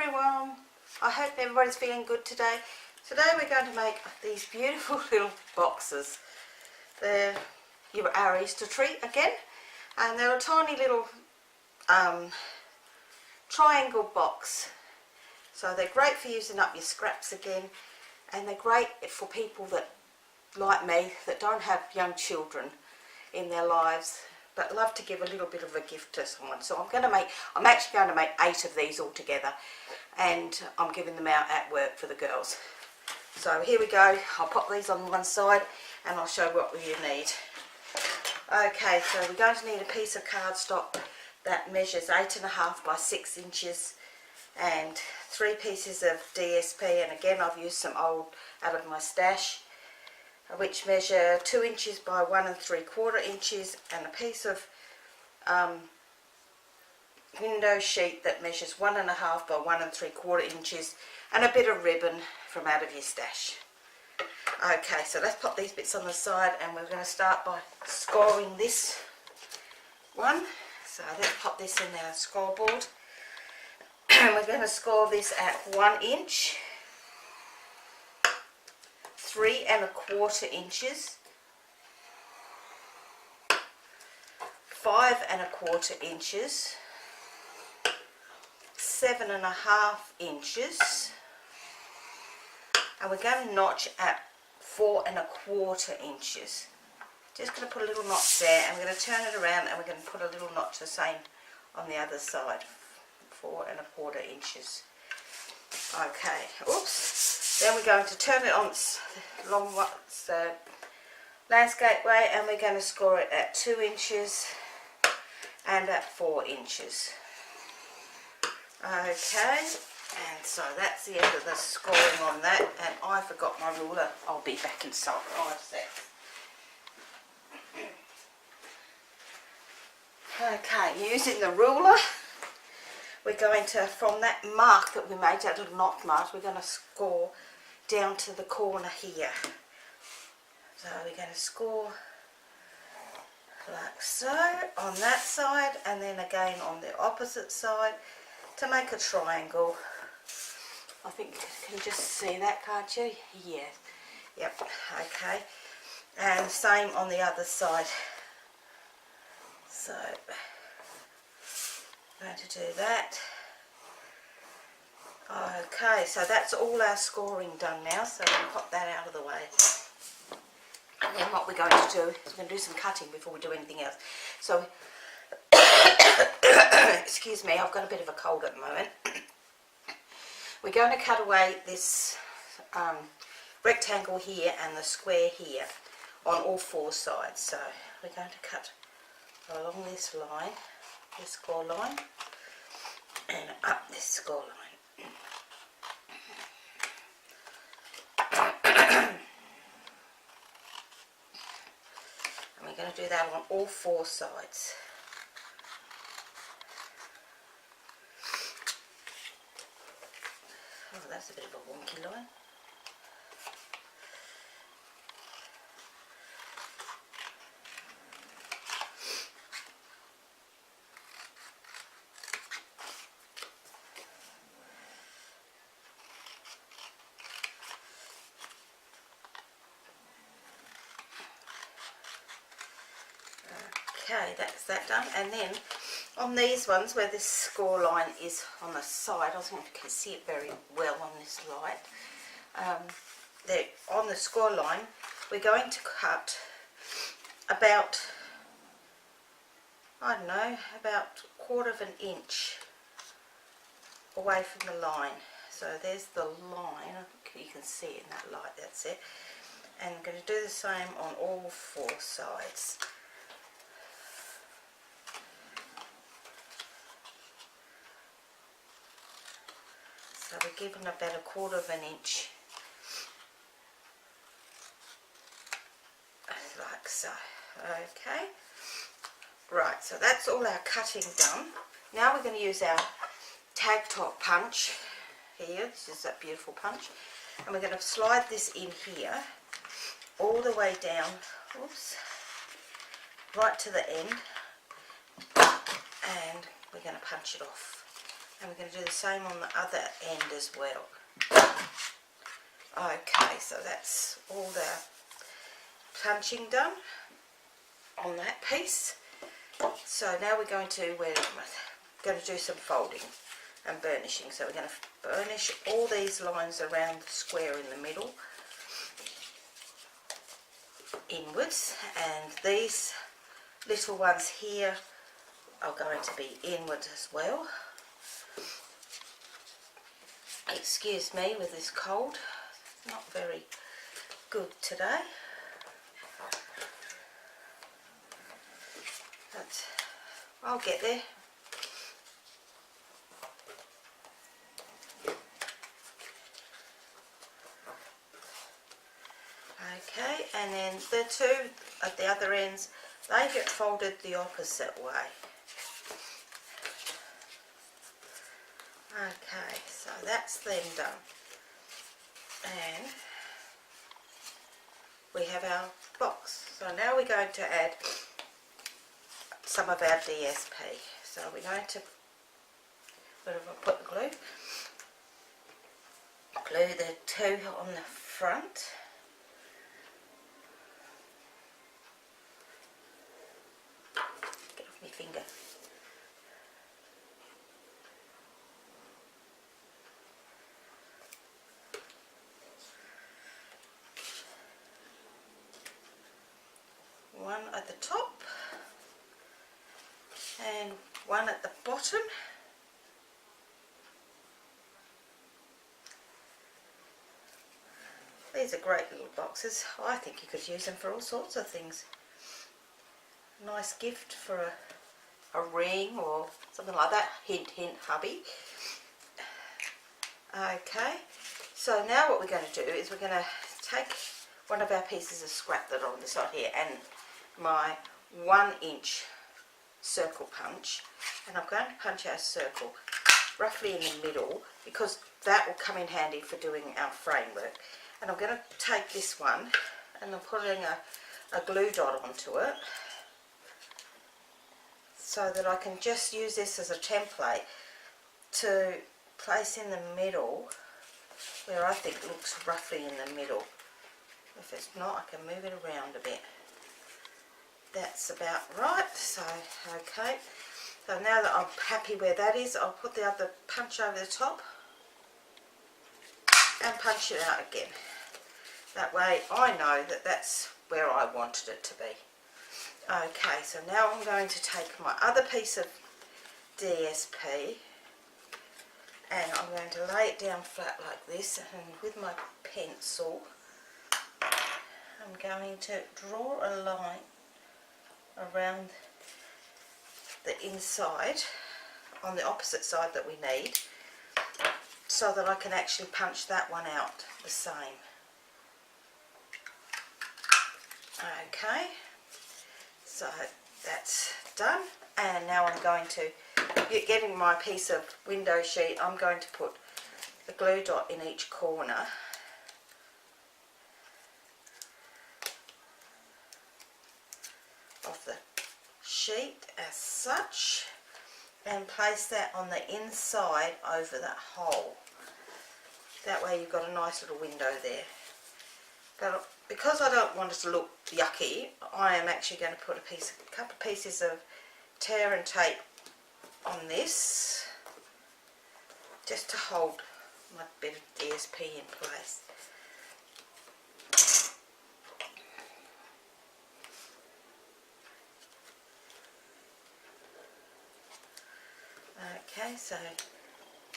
everyone, I hope everybody's feeling good today. Today we're going to make these beautiful little boxes. They're our Easter treat again, and they're a tiny little triangle box. So they're great for using up your scraps again, and they're great for people that, like me, that don't have young children in their lives but love to give a little bit of a gift to someone. So I'm actually going to make 8 of these all together, and I'm giving them out at work for the girls. So here we go. I'll pop these on one side and I'll show what you need. Okay, so we're going to need a piece of cardstock that measures 8.5 by 6 inches and 3 pieces of DSP, and again I've used some old out of my stash, which measure 2 inches by 1 3/4 inches, and a piece of window sheet that measures 1.5 by 1 3/4 inches, and a bit of ribbon from out of your stash. Okay, so let's pop these bits on the side, and we're going to start by scoring this one. So let's pop this in our scoreboard, and we're going to score this at 1 inch, 3 1/4 inches, 5 1/4 inches, 7 1/2 inches, and we're going to notch at 4 1/4 inches. Just going to put a little notch there, and we're going to turn it around, and we're going to put a little notch the same on the other side, 4 1/4 inches. Okay, oops. Then we're going to turn it on long landscape way, and we're going to score it at 2 inches and at 4 inches. Okay, and so that's the end of the scoring on that, and I forgot my ruler. I'll be back in 5 seconds. Okay, using the ruler, we're going to, from that mark that we made, that little knock mark, we're going to score down to the corner here. So we're going to score like so on that side, and then again on the opposite side to make a triangle. I think you can just see that, can't you? Yeah. Yep. Okay. And same on the other side. So I'm going to do that. Okay, so that's all our scoring done now, so we'll pop that out of the way. And then what we're going to do is we're going to do some cutting before we do anything else. So, excuse me, I've got a bit of a cold at the moment. We're going to cut away this rectangle here and the square here on all 4 sides. So we're going to cut along this line, this score line, and up this score line. And we're going to do that on all 4 sides. Oh, that's a bit of a wonky line. Okay, that's that done. And then on these ones where this score line is on the side, I don't know if you can see it very well on this light, on the score line we're going to cut about, I don't know, about 1/4 inch away from the line. So there's the line, you can see it in that light, that's it. And I'm going to do the same on all 4 sides. So we're giving about 1/4 inch, like so. Okay, right, so that's all our cutting done. Now we're going to use our tag top punch here. This is that beautiful punch, and we're going to slide this in here all the way down, oops, right to the end, and we're going to punch it off And we're going to do the same on the other end as well. Okay, so that's all the punching done on that piece. So now we're going to do some folding and burnishing. So we're going to burnish all these lines around the square in the middle inwards, and these little ones here are going to be inwards as well. Excuse me with this cold, not very good today, but I'll get there. Okay, and then the two at the other ends, they get folded the opposite way. Okay, so that's them done. And we have our box. So now we're going to add some of our DSP. So we're going to, where have I put the glue? Glue the two on the front. Get off my finger. One at the top and one at the bottom. These are great little boxes. I think you could use them for all sorts of things. Nice gift for a ring or something like that. Hint, hint, hubby. Okay, so now what we're going to do is we're going to take one of our pieces of scrap that are on the side here and my 1 inch circle punch, and I'm going to punch our circle roughly in the middle because that will come in handy for doing our framework. And I'm going to take this one and I'm putting a glue dot onto it so that I can just use this as a template to place in the middle where I think it looks roughly in the middle. If it's not, I can move it around a bit. That's about right. So, okay. So now that I'm happy where that is, I'll put the other punch over the top and punch it out again. That way I know that that's where I wanted it to be. Okay, so now I'm going to take my other piece of DSP and I'm going to lay it down flat like this, and with my pencil I'm going to draw a line around the inside on the opposite side that we need so that I can actually punch that one out the same. Okay, so that's done, and now I'm going to, getting my piece of window sheet, I'm going to put the glue dot in each corner of the sheet as such, and place that on the inside over that hole. That way you've got a nice little window there. But because I don't want it to look yucky, I am actually going to put a couple of pieces of tear and tape on this just to hold my bit of DSP in place. Okay, so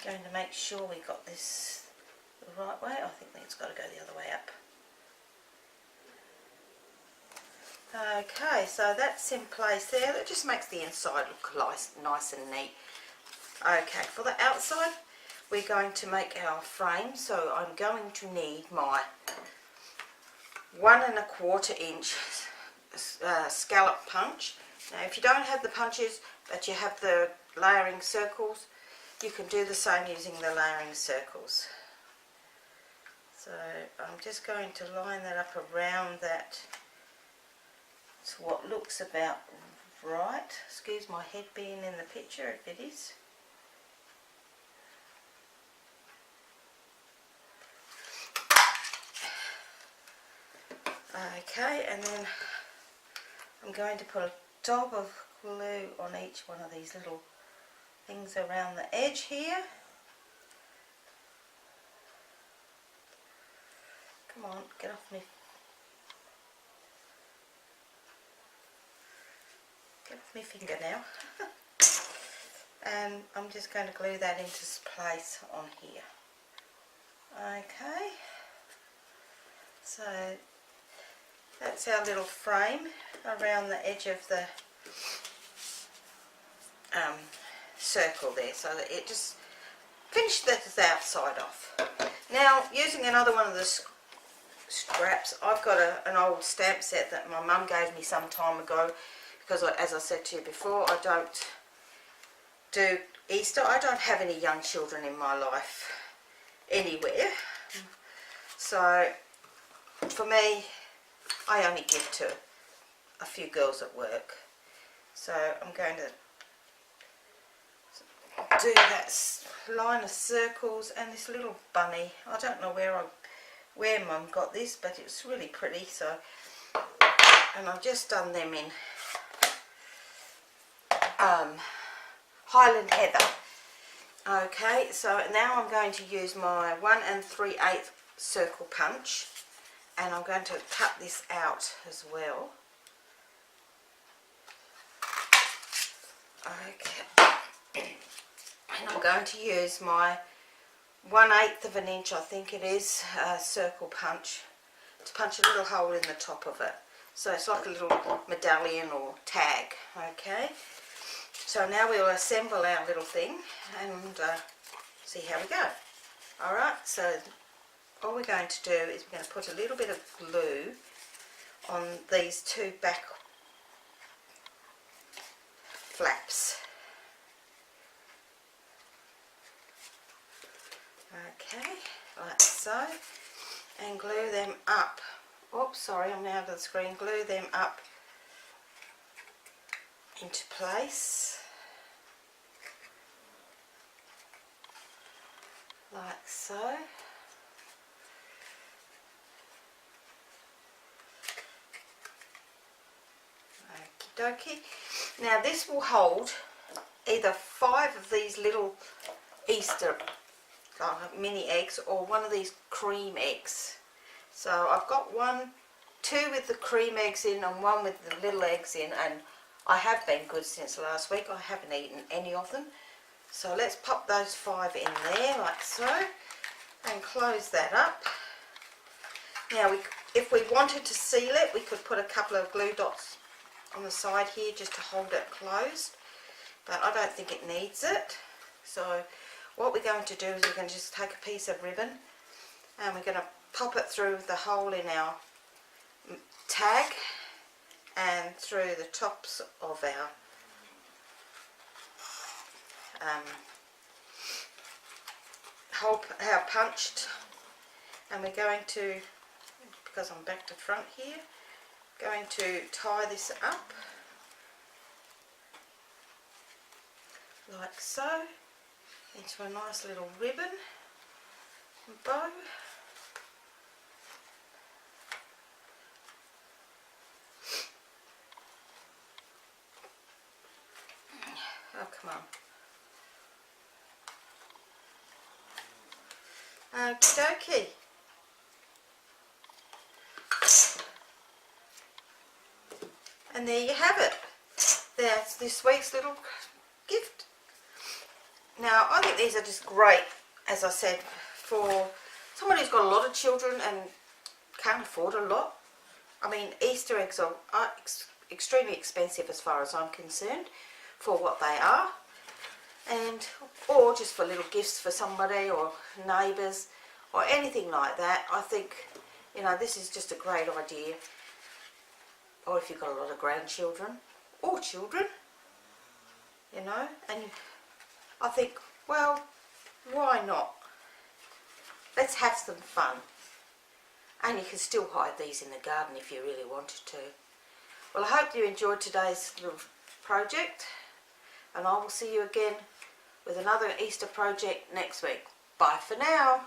going to make sure we got this the right way. I think it's got to go the other way up. Okay, so that's in place there. That just makes the inside look nice and neat. Okay, for the outside we're going to make our frame, so I'm going to need my 1 1/4 inch scallop punch. Now if you don't have the punches but you have the layering circles, you can do the same using the layering circles. So I'm just going to line that up around that to what looks about right. Excuse my head being in the picture if it is. Okay, and then I'm going to put a dab of glue on each one of these little things around the edge here. Come on, get off me. Get off my finger now. And I'm just going to glue that into place on here. Okay, so that's our little frame around the edge of the circle there, so that it just finished the outside off. Now, using another one of the scraps, I've got an old stamp set that my mum gave me some time ago, because as I said to you before, I don't do Easter. I don't have any young children in my life anywhere, so for me, I only give to a few girls at work. So I'm going to do that line of circles and this little bunny. I don't know where Mum got this, but it's really pretty. So, and I've just done them in Highland Heather. Okay, so now I'm going to use my 1 3/8 circle punch, and I'm going to cut this out as well. Okay, and I'm going to use my 1/8 of an inch, I think it is, circle punch to punch a little hole in the top of it. So it's like a little medallion or tag. Okay, so now we'll assemble our little thing and see how we go. Alright, so all we're going to do is we're going to put a little bit of glue on these two back flaps. Okay, like so, and glue them up. Oops, sorry, I'm out of the screen. Glue them up into place, like so. Okie dokie. Now this will hold either 5 of these little Easter mini eggs or one of these cream eggs. So I've got 2 with the cream eggs in and 1 with the little eggs in, and I have been good since last week. I haven't eaten any of them. So let's pop those 5 in there like so and close that up. Now if we wanted to seal it, we could put a couple of glue dots on the side here just to hold it closed, but I don't think it needs it. So what we're going to do is we're going to just take a piece of ribbon and we're going to pop it through the hole in our tag and through the tops of our hole punched, and we're going to, because I'm back to front here, going to tie this up like so into a nice little ribbon and bow. Oh, come on. Okie dokie. And there you have it. That's this week's little gift. Now, I think these are just great, as I said, for someone who's got a lot of children and can't afford a lot. I mean, Easter eggs are extremely expensive as far as I'm concerned for what they are, and or just for little gifts for somebody or neighbours or anything like that. I think, you know, this is just a great idea. Or if you've got a lot of grandchildren or children, you know, and I think, well, why not? Let's have some fun. And you can still hide these in the garden if you really wanted to. Well, I hope you enjoyed today's little project, and I will see you again with another Easter project next week. Bye for now.